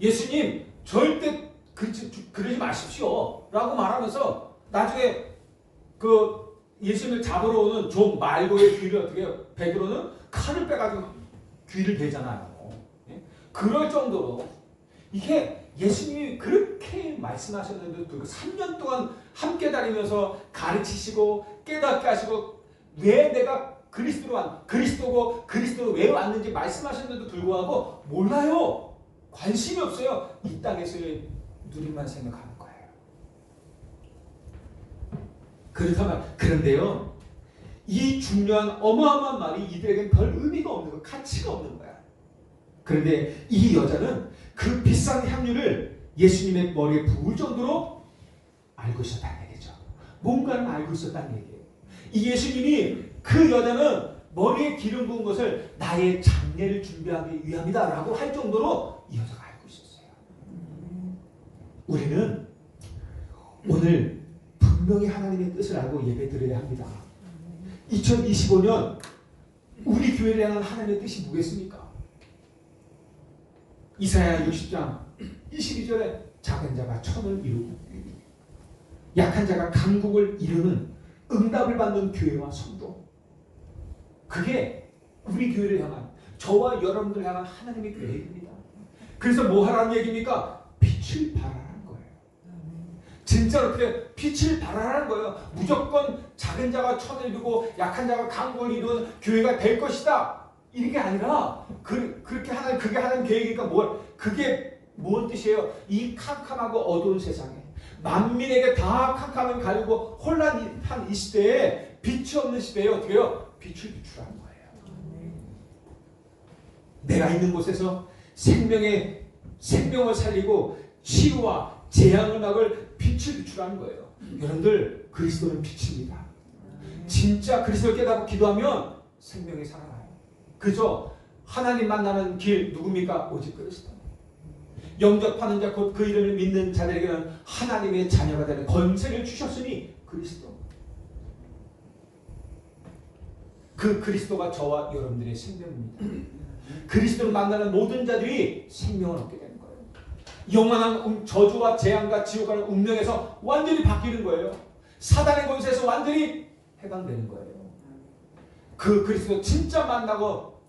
예수님 절대 그러지 마십시오 라고 말하면서 나중에 그 예수님을 잡으러 오는 종 말고의 귀를 어떻게 해요? 베드로는 칼을 빼가지고 귀를 베잖아요. 예? 그럴 정도로 이게 예수님이 그렇게 말씀하셨는데도 불구하고 3년 동안 함께 다니면서 가르치시고 깨닫게 하시고 왜 내가 그리스도고 그리스도로 왜 왔는지 말씀하셨는데도 불구하고 몰라요. 관심이 없어요. 이 땅에서의 누림만 생각하는 거예요. 그런데요, 이 중요한 어마어마한 말이 이들에겐 별 의미가 없는 거예요. 가치가 없는 거야. 그런데 이 여자는 그 비싼 향유를 예수님의 머리에 부을 정도로 알고 있었다는 얘기죠. 뭔가는 알고 있었다는 얘기예요. 이 예수님이 그 여자는 머리에 기름 부은 것을 나의 장례를 준비하기 위함이다 라고 할 정도로 이 여자가 알고 있었어요. 우리는 오늘 분명히 하나님의 뜻을 알고 예배 드려야 합니다. 2025년 우리 교회를 향한 하나님의 뜻이 뭐겠습니까? 이사야 60장 22절에 작은 자가 천을 이루고 약한 자가 강국을 이루는 응답을 받는 교회와 성도, 그게 우리 교회를 향한, 저와 여러분들을 향한 하나님의 계획입니다. 그래서 뭐 하라는 얘기입니까? 빛을 발하라는 거예요. 진짜로 어떻게 빛을 발하라는 거예요. 무조건 작은 자가 천을 이루고 약한 자가 강국을 이루는 교회가 될 것이다, 이게 아니라 그렇게 하나님, 그게 하나님 계획이니까 그게 뭔 뜻이에요? 이 캄캄하고 어두운 세상에 만민에게 다 캄캄을 가리고 혼란한 이 시대에, 빛이 없는 시대에 어떻게 해요? 빛을 비추라는 거예요. 내가 있는 곳에서 생명을 살리고 치유와 재앙을 막을 빛을 비추라는 거예요. 여러분들, 그리스도는 빛입니다. 진짜 그리스도를 깨닫고 기도하면 생명이 살아나요. 그죠? 하나님 만나는 길 누굽니까? 오직 그리스도. 영접하는 자 곧 그 이름을 믿는 자들에게는 하나님의 자녀가 되는 권세를 주셨으니 그리스도. 그 그리스도가 저와 여러분들의 생명입니다. 그리스도를 만나는 모든 자들이 생명을 얻게 되는 거예요. 영원한 저주와 재앙과 지옥과는 운명에서 완전히 바뀌는 거예요. 사단의 권세에서 완전히 해방되는 거예요. 그 그리스도 진짜 만나고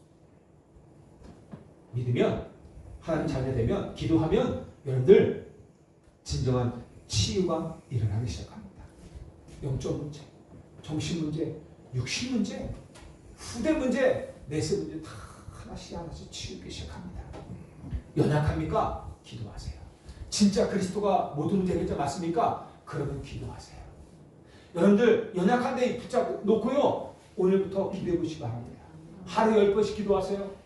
믿으면, 하나님 자녀 되면, 기도하면 여러분들 진정한 치유가 일어나기 시작합니다. 영적 문제, 정신 문제, 육신 문제, 후대 문제, 내세 문제 다 하나씩 치우기 시작합니다. 연약합니까? 기도하세요. 진짜 그리스도가 모든 문제 해결자 맞습니까? 그러면 기도하세요. 여러분들 연약한데 붙잡고 놓고요, 오늘부터 기도해 보시기 바랍니다. 하루 10번씩 기도하세요.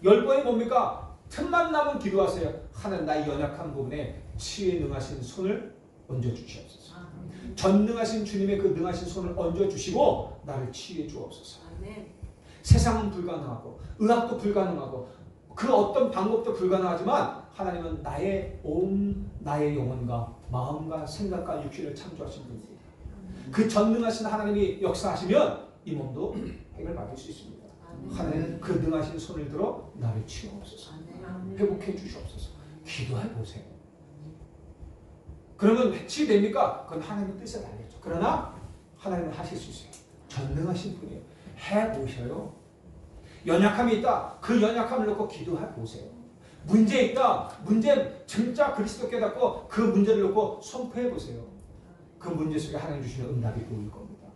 10번이 뭡니까? 틈만 나면 기도하세요. 하나님, 나의 연약한 부분에 치유에 능하신 손을 얹어주시옵소서. 전능하신 주님의 그 능하신 손을 얹어주시고 나를 치유해 주옵소서. 세상은 불가능하고 의학도 불가능하고 그 어떤 방법도 불가능하지만 하나님은 나의 영혼과 마음과 생각과 육신을 창조하신 분이에요. 그 전능하신 하나님이 역사하시면 이 몸도 해결받을 수 있습니다. 하나님은 그 능하신 손을 들어 나를 치유하옵소서. 회복해 주시옵소서. 기도해 보세요. 그러면 치유됩니까? 그건 하나님의 뜻에 달렸죠. 그러나 하나님은 하실 수 있어요. 전능하신 분이에요. 해보셔요. 연약함이 있다. 그 연약함을 놓고 기도해 보세요. 문제 있다. 문제 진짜 그리스도 깨닫고 그 문제를 놓고 선포해 보세요. 그 문제 속에 하나님 주시는 응답이 보일 겁니다.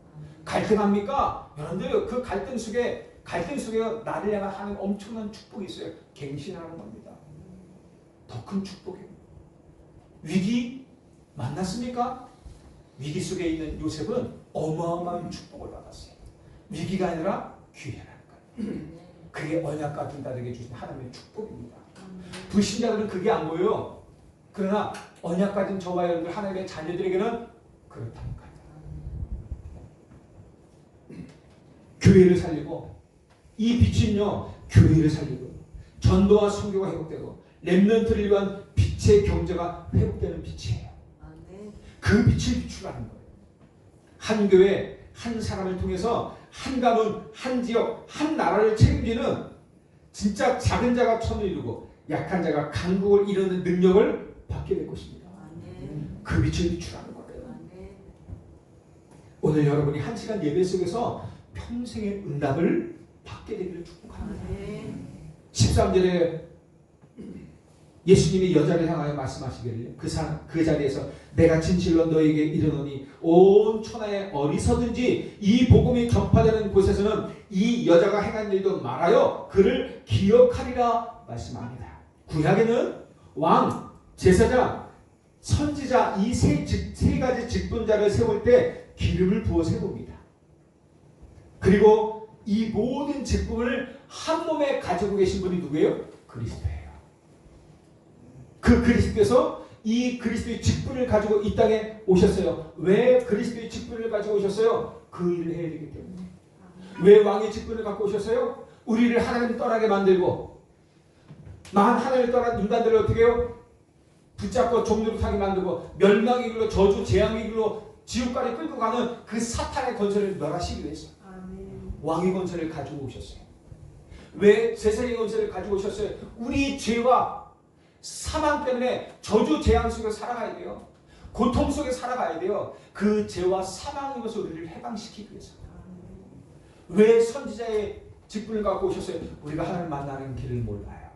갈등합니까? 여러분들 그 갈등 속에 나를 향한 하나님 엄청난 축복이 있어요. 갱신하는 겁니다. 더 큰 축복이에요. 위기 만났습니까? 위기 속에 있는 요셉은 어마어마한 축복을 받았어요. 위기가 아니라 기회라는 거예요. 그게 언약 같은 자들에게 주신 하나님의 축복입니다. 불신자들은 그게 안 보여요. 그러나 언약 가진 저와 여러분들 하나님의 자녀들에게는 그렇다는 거예요. 교회를 살리고, 이 빛은요 교회를 살리고 전도와 선교가 회복되고 렘넌트를 위한 빛의 경제가 회복되는 빛이에요. 그 빛을 비추라는 거예요. 한 교회 한 사람을 통해서 한 가문, 한 지역, 한 나라를 책임지는 진짜 작은 자가 천을 이루고 약한 자가 강국을 이루는 능력을 받게 될 것입니다. 그 빛을 비추라는 거예요. 오늘 여러분이 한 시간 예배 속에서 평생의 응답을 받게 되기를 축복합니다. 13절에 예수님이 여자를 향하여 말씀하시기를 그 자리에서 내가 진실로 너에게 이르노니 온 천하에 어디서든지 이 복음이 전파되는 곳에서는 이 여자가 행한 일도 말하여 그를 기억하리라 말씀합니다. 구약에는 왕, 제사장, 선지자 이 세 가지 직분자를 세울 때 기름을 부어 세웁니다. 그리고 이 모든 직분을 한 몸에 가지고 계신 분이 누구예요? 그리스도예요. 그 그리스도께서 이 그리스도의 직분을 가지고 이 땅에 오셨어요. 왜 그리스도의 직분을 가지고 오셨어요? 그 일을 해야 되기 때문에. 왜 왕의 직분을 갖고 오셨어요? 우리를 하나님 떠나게 만들고 하나님을 떠난 인간들을 어떻게 해요? 붙잡고 종노릇하게 만들고 멸망의 길로 저주 재앙의 길로 지옥까지 끌고 가는 그 사탄의 권세를 멸하시기 위해서 왕의 권세를 가지고 오셨어요. 왜 세상의 권세를 가지고 오셨어요? 우리 죄와 사망 때문에 저주 재앙 속에 살아가야 돼요. 고통 속에 살아가야 돼요. 그 죄와 사망의 것을 우리를 해방시키기 위해서. 왜 선지자의 직분을 갖고 오셨어요? 우리가 하나님을 만나는 길을 몰라요.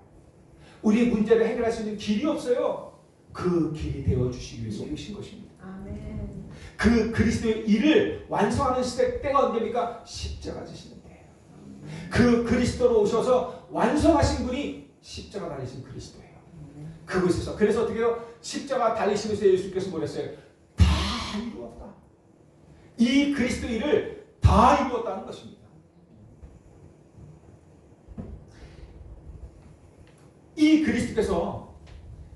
우리의 문제를 해결할 수 있는 길이 없어요. 그 길이 되어주시기 위해서 오신 것입니다. 아멘. 그 그리스도의 일을 완성하는 시대 때가 언제입니까? 십자가 지시는 때예요. 그 그리스도로 오셔서 완성하신 분이 십자가 달리신 그리스도예요. 그곳에서 그래서 어떻게 해요? 십자가 달리시면서 예수께서 뭐랬어요? 다 이루었다. 이 그리스도 일을 다 이루었다는 것입니다. 이 그리스도께서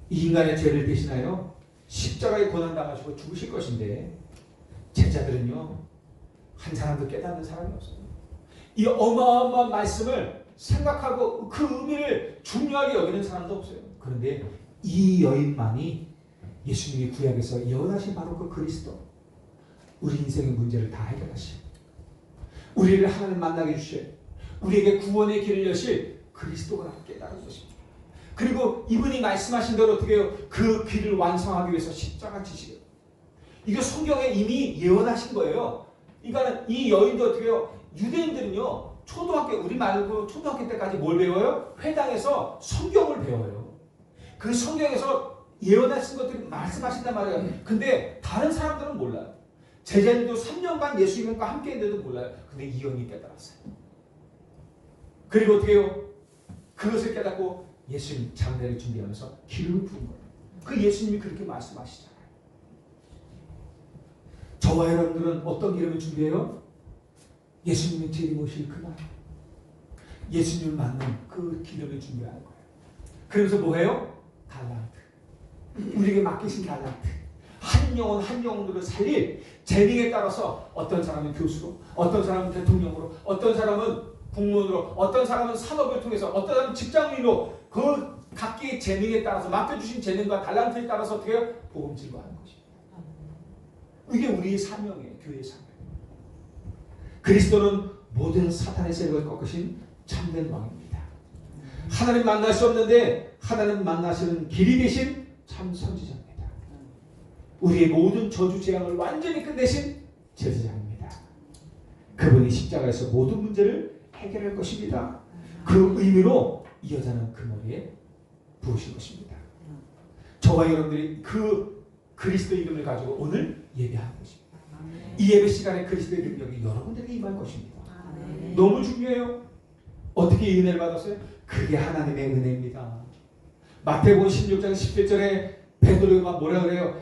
이 인간의 죄를 대신하여 십자가에 고난당하시고 죽으실 것인데 제자들은요 한 사람도 깨닫는 사람이 없어요. 이 어마어마한 말씀을 생각하고 그 의미를 중요하게 여기는 사람도 없어요. 그런데 이 여인만이 예수님이 구약에서 예언하신 바로 그 그리스도, 우리 인생의 문제를 다 해결하실, 우리를 하나님 만나게 해주실, 우리에게 구원의 길을 여실 그리스도가 깨달은 것입니다. 그리고 이분이 말씀하신 대로 어떻게 해요? 그 길을 완성하기 위해서 십자가 지시게요. 이거 성경에 이미 예언하신 거예요. 그러니까 이 여인도 어떻게 해요? 유대인들은요 초등학교, 우리 말고 초등학교 때까지 뭘 배워요? 회당에서 성경을 배워요. 그 성경에서 예언하신 것들이 말씀하신단 말이에요. 근데 다른 사람들은 몰라요. 제자들도 3년간 예수님과 함께 했는데도 몰라요. 근데 이 여인이 깨달았어요. 그리고 어떻게 해요? 그것을 깨닫고 예수님 장례를 준비하면서 기름을 부은 거예요. 그 예수님이 그렇게 말씀하시잖아요. 저와 여러분들은 어떤 기름을 준비해요? 예수님의 재림오실 그날 예수님을 만난 그 기름을 준비하는 거예요. 그래서 뭐예요? 달란트. 우리에게 맡기신 달란트. 한 영혼 한 영혼으로 살릴 재능에 따라서 어떤 사람은 교수로, 어떤 사람은 대통령으로, 어떤 사람은 공무원으로, 어떤 사람은 산업을 통해서, 어떤 사람은 직장인으로 그 각기의 재능에 따라서 맡겨주신 재능과 달란트에 따라서 어떻게 해요? 복음 증거하는 것입니다. 이게 우리의 사명이에요. 교회의 사명. 그리스도는 모든 사탄의 세력을 꺾으신 참된 왕입니다. 하나님 만날 수 없는데 하나님 만나시는 길이 되신 참 선지자입니다. 우리의 모든 저주 재앙을 완전히 끝내신 제사장입니다. 그분이 십자가에서 모든 문제를 해결할 것입니다. 그 의미로 이 여자는 그 머리에 부으신 것입니다. 저와 여러분들이 그 그리스도 이름을 가지고 오늘 예배하는 것입니다. 이 예배 시간에 그리스도의 능력이 여러분들에게 임할 것입니다. 너무 중요해요. 어떻게 이 은혜를 받았어요? 그게 하나님의 은혜입니다. 마태복음 16장 17절에 베드로가 뭐라 그래요?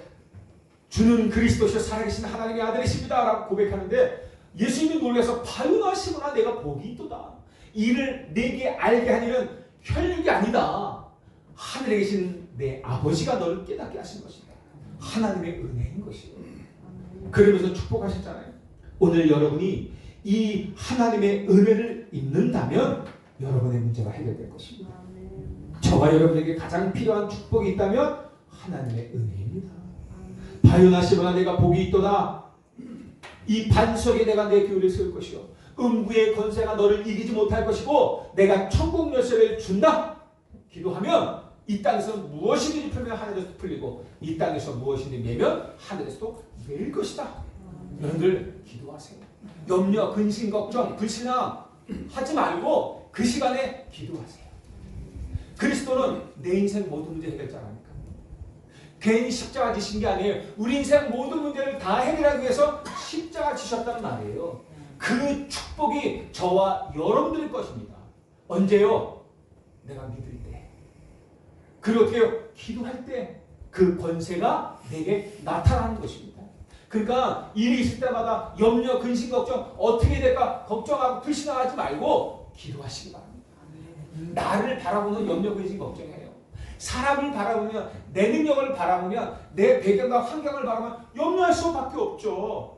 주는 그리스도시요 살아계신 하나님의 아들이십니다 라고 고백하는데 예수님이 놀라서 바요나시구나 내가 복이 있도다. 이를 내게 알게 하니는 혈육이 아니다. 하늘에 계신 내 아버지가 너를 깨닫게 하신 것이다. 하나님의 은혜인 것이에요. 그러면서 축복하셨잖아요. 오늘 여러분이 이 하나님의 은혜를 입는다면 여러분의 문제가 해결될 것입니다. 저와 여러분에게 가장 필요한 축복이 있다면 하나님의 은혜입니다. 바요나시구나 내가 복이 있도다. 이 반석에 내가 내 교회를 세울 것이요 음부의 권세가 너를 이기지 못할 것이고 내가 천국 열쇠를 준다. 기도하면 이 땅에서 무엇이든지 풀면 하늘에서 풀리고 이 땅에서 무엇이든지 매면 하늘에서도 매일 것이다. 여러분들 기도하세요. 염려, 근심, 걱정, 불신앙 하지 말고 그 시간에 기도하세요. 그리스도는 내 인생 모든 문제 해결자가 아닙니까? 괜히 십자가 지신 게 아니에요. 우리 인생 모든 문제를 다 해결하기 위해서 십자가 지셨단 말이에요. 그 축복이 저와 여러분들의 것입니다. 언제요? 내가 믿을 때. 그리고 어떻게 해요? 기도할 때 그 권세가 내게 나타나는 것입니다. 그러니까 일이 있을 때마다 염려, 근심, 걱정 어떻게 될까 걱정하고 불신앙하지 말고 기도하시기 바랍니다. 나를 바라보는 염려, 근심, 걱정해요. 사람을 바라보면 내 능력을 바라보면 내 배경과 환경을 바라보면 염려할 수밖에 없죠.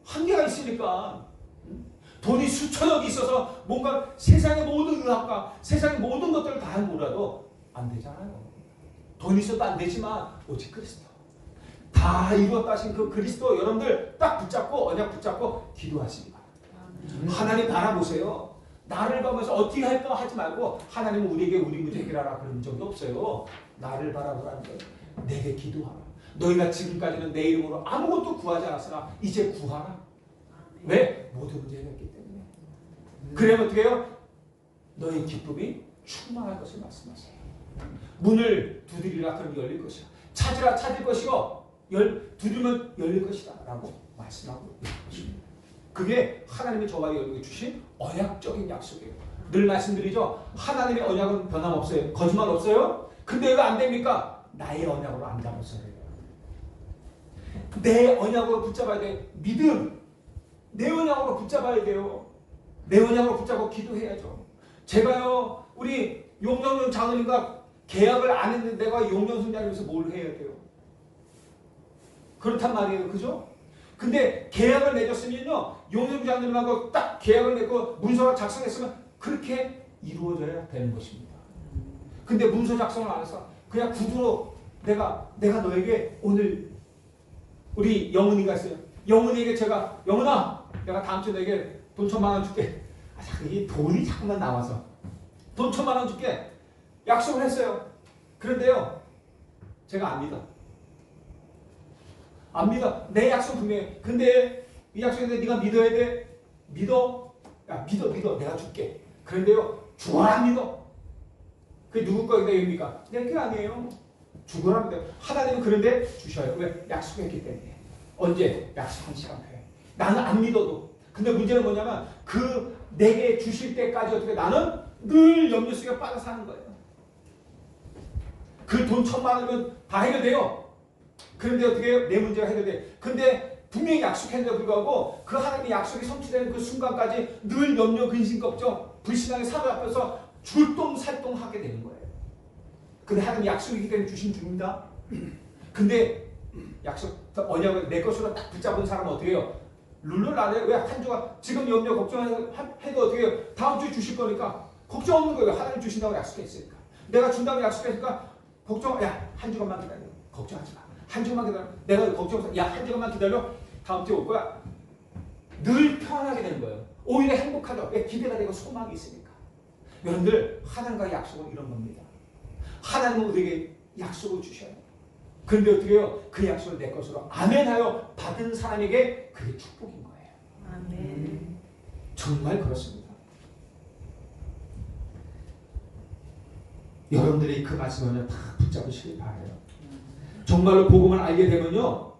한계가 있으니까. 돈이 수천억이 있어서 뭔가 세상의 모든 의학과 세상의 모든 것들을 다 몰라도 안 되잖아요. 돈이 있어도 안 되지만 오직 그리스도. 다 이루었다 하신 그 그리스도 여러분들 딱 붙잡고 언약 붙잡고 기도하시기 바랍니다. 하나님 바라보세요. 나를 보면서 어떻게 할까 하지 말고 하나님은 우리에게 우리 문제 해결하라 그런 적이 없어요. 나를 바라보라는 거예요. 내게 기도하라. 너희가 지금까지는 내 이름으로 아무것도 구하지 않았으나 이제 구하라. 왜? 모든 문제 해결했기 때문에. 그러면 어떻게 해요? 너희 기쁨이 충만할 것을 말씀하세요. 문을 두드리라 그러면 열릴 것이야. 찾으라 찾을 것이요 두드리면 열릴 것이다 라고 말씀하고 있는 것입니다. 그게 하나님이 저와 여러분에게 주신 언약적인 약속이에요. 늘 말씀드리죠. 하나님의 언약은 변함없어요. 거짓말 없어요. 근데 왜 안 됩니까? 나의 언약으로 안 잡았어요. 내 언약으로 붙잡아야 돼. 믿음. 내 언약으로 붙잡아야 돼요. 내 언약으로 붙잡고 기도해야죠. 제가요 우리 용정용 장로님과 계약을 안 했는데 내가 용정순 장로님에서 뭘 해야 돼요? 그렇단 말이에요. 그죠? 근데 계약을 맺었으면요 용정 장로님하고 딱 계약을 맺고 문서가 작성했으면 그렇게 이루어져야 되는 것입니다. 근데 문서 작성을 안 해서 그냥 구두로 내가 너에게 오늘 우리 영훈이가 있어요. 영훈이에게 제가 영훈아 내가 다음 주에 너에게 돈 1,000만 원 줄게. 이 돈이 자꾸만 나와서 돈 1,000만 원 줄게. 약속을 했어요. 그런데요 제가 안 믿어. 안 믿어. 내 약속 분명해. 근데 이 약속인데 네가 믿어야 돼. 믿어. 야 믿어. 내가 줄게. 그런데요 죽어라 안 믿어. 그게 누구 거입니까? 내 게 아니에요. 죽어라 믿어. 하나님은 그런데 주셔요. 왜? 약속했기 때문에. 언제? 약속한 시간 후에. 나는 안 믿어도. 근데 문제는 뭐냐면 그 내게 주실 때까지 어떻게 나는 늘 염려 속에 빠져 사는 거예요. 그 돈 1,000만 원이면 다 해결돼요. 그런데 어떻게 해요? 내 문제가 해결돼. 근데 분명히 약속했는데 불구하고 그 하나님의 약속이 성취되는 그 순간까지 늘 염려, 근심, 걱정, 불신앙에 사로잡혀서 줄똥살똥하게 되는 거예요. 근데 하나님 약속이기 때문에 주신 중입니다. 근데 약속, 언약을 내 것으로 딱 붙잡은 사람은 어떻게 해요? 룰루를 안 해요. 왜? 한 주가 지금 염려, 걱정해도 어떻게 해요? 다음 주에 주실 거니까 걱정 없는 거예요. 하나님 주신다고 약속했으니까. 내가 준다고 약속했으니까 걱정, 야, 한 주간만 기다려. 걱정하지 마. 한 주만 기다려. 내가 걱정해서, 야, 한 주간만 기다려. 다음 주에 올 거야. 늘 편안하게 되는 거예요. 오히려 행복하죠. 왜? 기대가 되고 소망이 있으니까. 여러분들, 하나님과의 약속은 이런 겁니다. 하나님은 우리에게 약속을 주셔요. 그런데 어떻게 해요? 그 약속을 내 것으로 아멘하여 받은 사람에게 그게 축복인 거예요. 아멘. 정말 그렇습니다. 여러분들이 그 말씀을 다 붙잡으시길 바라요. 정말로 복음을 알게 되면요,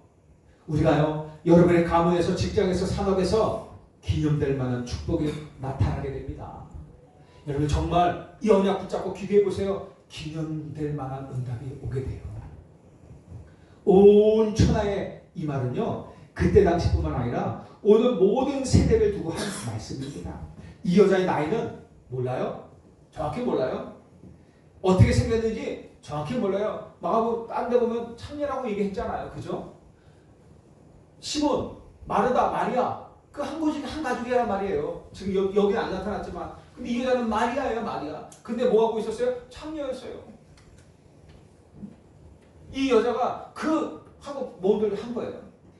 우리가요, 여러분의 가문에서, 직장에서, 산업에서 기념될 만한 축복이 나타나게 됩니다. 여러분 정말 이 언약 붙잡고 기도해 보세요. 기념될 만한 응답이 오게 돼요. 온 천하의 이 말은요, 그때 당시뿐만 아니라 오늘 모든 세대를 두고 한 말씀입니다. 이 여자의 나이는 몰라요? 정확히 몰라요? 어떻게 생겼는지 정확히 몰라요. 마가복음 딴 데 보면 참녀라고 얘기했잖아요. 그죠? 시몬, 마르다, 마리아 그 한 가족이란 말이에요. 지금 여기 안 나타났지만 근데 이 여자는 마리아예요. 마리아. 근데 뭐 하고 있었어요? 참녀였어요. 이 여자가 그 하고 뭐를 한 거예요.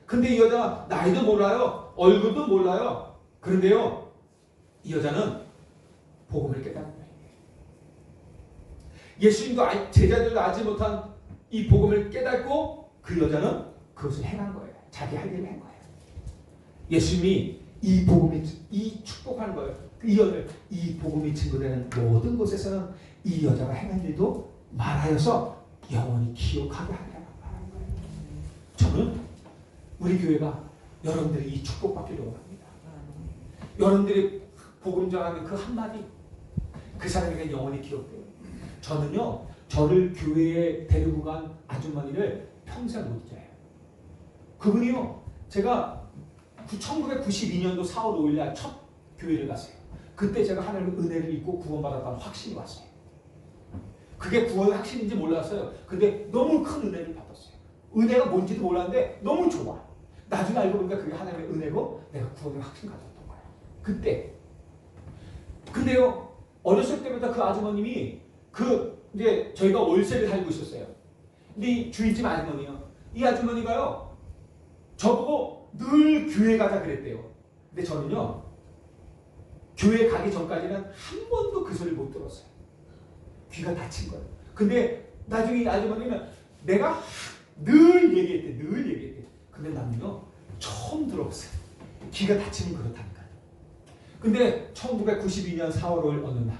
근데 이 여자가 나이도 몰라요. 얼굴도 몰라요. 그런데요, 이 여자는 복음을 깨달은 거예요. 예수님도 제자들도 알지 못한 이 복음을 깨닫고 그 여자는 그것을 행한 거예요. 자기 할 일을 한 거예요. 예수님이 이 복음이 이 축복하는 거예요. 이 복음이 증거되는 모든 곳에서는 이 여자가 행한 일도 말하여서 영원히 기억하게 하리라고 말하는 거예요. 저는 우리 교회가 여러분들이 이 축복받기를 원합니다. 여러분들이 복음 전하는 그 한마디 그 사람에게 영원히 기억돼요. 저는요, 저를 교회에 데리고 간 아주머니를 평생 못 잊어요. 그분이요, 제가 1992년도 4월 5일 날 첫 교회를 갔어요. 그때 제가 하나님의 은혜를 입고 구원받았다는 확신이 왔어요. 그게 구원의 확신인지 몰랐어요. 근데 너무 큰 은혜를 받았어요. 은혜가 뭔지도 몰랐는데 너무 좋아. 나중에 알고 보니까 그게 하나님의 은혜고 내가 구원의 확신 가졌던 거예요. 그때. 근데요, 어렸을 때부터 그 아주머님이 이제 저희가 월세를 살고 있었어요. 근데 이 주인집 아주머니요. 이 아주머니가요, 저보고 늘 교회 가자 그랬대요. 근데 저는요, 교회 가기 전까지는 한 번도 그 소리를 못 들었어요. 귀가 닫힌 거예요. 근데 나중에 이 아주머니는 내가 늘 얘기했대. 근데 나는요, 처음 들어봤어요. 귀가 닫히면 그렇다니까요. 근데 1992년 4월 5일 어느 날,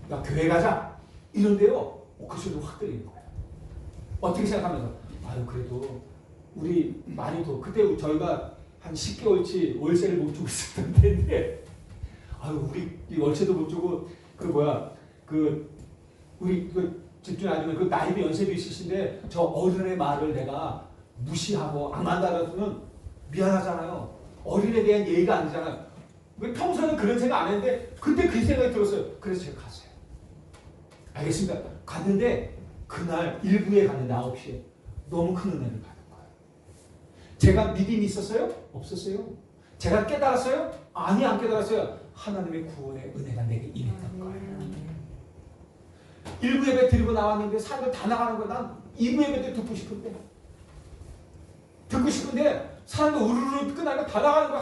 나 교회 가자 이런데요, 그 소리가 확 들리는 거예요. 어떻게 생각하면서, 아유 그래도 우리 많이 더 그때 저희가 한 10개월치 월세를 못 주고 있었던 때인데, 아유 우리 월세도 못 주고 우리 집주인 아니면 그 나이도 연세도 있으신데 저 어른의 말을 내가 무시하고 안 한다면 미안하잖아요. 어린에 대한 예의가 아니잖아요. 왜 평소에는 그런 생각 안 했는데 그때 그 생각이 들었어요. 그래서 제가 갔어요. 알겠습니다. 갔는데 그날 일부에 갔는데 9시에 너무 큰 은혜를 받은 거예요. 제가 믿음이 있었어요? 없었어요. 제가 깨달았어요? 아니, 안 깨달았어요. 하나님의 구원의 은혜가 내게 임했던 거예요. 일부 예배 드리고 나왔는데 사람들 다 나가는 거야. 난 2부 예배 때 듣고 싶은데 사람들 우르르 끝나니까 다 나가는 거야.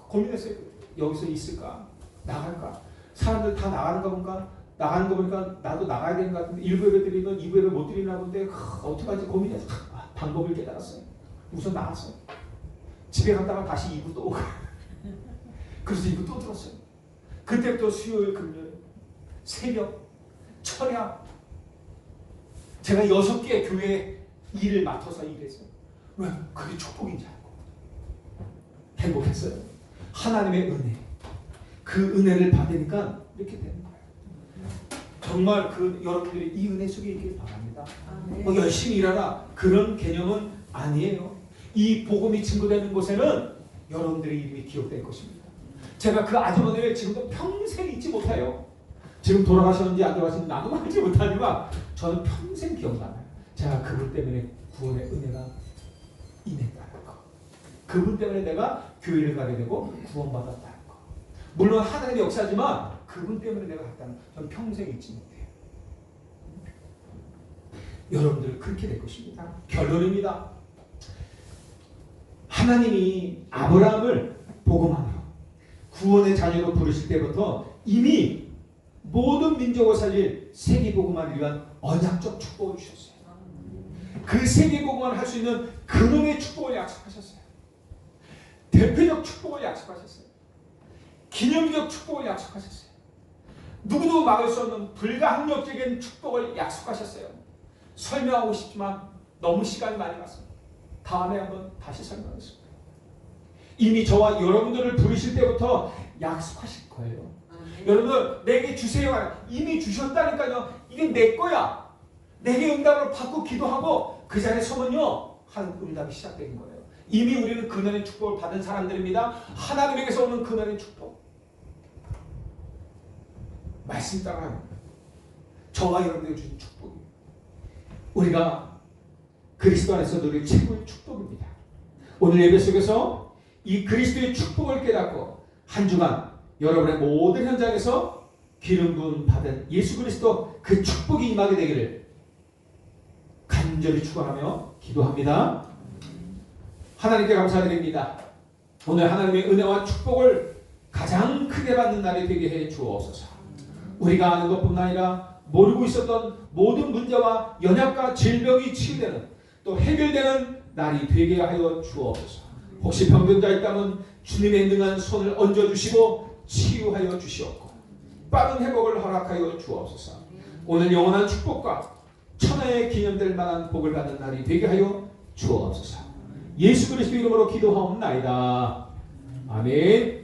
고민했어요. 여기서 있을까? 나갈까? 사람들 다 나가는 거 보니까 나가는 거 보니까 나도 나가야 되는 것 같은데 1부 예배 드리면 2부 예배 못 드리나 본데 어떡하지 고민해서 방법을 깨달았어요. 우선 나갔어요. 집에 갔다가 다시 2부 또 오고 그래서 2부 또 들었어요. 그때부터 수요일, 금요일, 새벽, 철야 제가 6개 교회 일을 맡아서 일했어요. 왜? 그게 축복인지 알고 행복했어요. 하나님의 은혜, 그 은혜를 받으니까 이렇게 되는 거예요. 정말 여러분들이 이 은혜 속에 있길 바랍니다. 뭐 열심히 일하라 그런 개념은 아니에요. 이 복음이 증거되는 곳에는 여러분들의 이름이 기억될 것입니다. 제가 그 아주머니를 지금도 평생 잊지 못해요. 지금 돌아가셨는지 안 돌아가셨는지 나도 알지 못하지만 저는 평생 기억나요. 제가 그분 때문에 구원의 은혜가 임했다는 거. 그분 때문에 내가 교회를 가게 되고 구원받았다는 거. 물론 하나님이 역사지만 그분 때문에 내가 갔다는 거. 저는 평생 잊지 못해요. 여러분들 그렇게 될 것입니다. 결론입니다. 하나님이 아브라함을 복음하며 구원의 자녀로 부르실 때부터 이미 모든 민족을 살릴 세계복음화를 위한 언약적 축복을 주셨어요. 그 세계복음화를 할 수 있는 근원의 축복을 약속하셨어요. 대표적 축복을 약속하셨어요. 기념적 축복을 약속하셨어요. 누구도 막을 수 없는 불가항력적인 축복을 약속하셨어요. 설명하고 싶지만 너무 시간이 많이 갔습니다. 다음에 한번 다시 설명하겠습니다. 이미 저와 여러분들을 부르실 때부터 약속하실 거예요. 여러분 내게 주세요. 이미 주셨다니까요. 이게 내 거야. 내게 응답을 받고 기도하고 그 자리에 서면요 한 응답이 시작되는 거예요. 이미 우리는 그날의 축복을 받은 사람들입니다. 하나님에게서 오는 그날의 축복. 말씀 따라요. 저와 여러분에게 주신 축복이 우리가 그리스도 안에서 누릴 최고의 축복입니다. 오늘 예배 속에서 이 그리스도의 축복을 깨닫고 한 주간 여러분의 모든 현장에서 기름 부음 받은 예수 그리스도 그 축복이 임하게 되기를 간절히 축원하며 기도합니다. 하나님께 감사드립니다. 오늘 하나님의 은혜와 축복을 가장 크게 받는 날이 되게 해 주옵소서. 우리가 아는 것뿐만 아니라 모르고 있었던 모든 문제와 연약과 질병이 치유되는 또 해결되는 날이 되게 하여 주옵소서. 혹시 병든 자 있다면 주님의 능한 손을 얹어주시고 치유하여 주시옵고 빠른 회복을 허락하여 주옵소서. 오늘 영원한 축복과 천하에 기념될 만한 복을 받는 날이 되게 하여 주옵소서. 예수 그리스도 이름으로 기도하옵나이다. 아멘.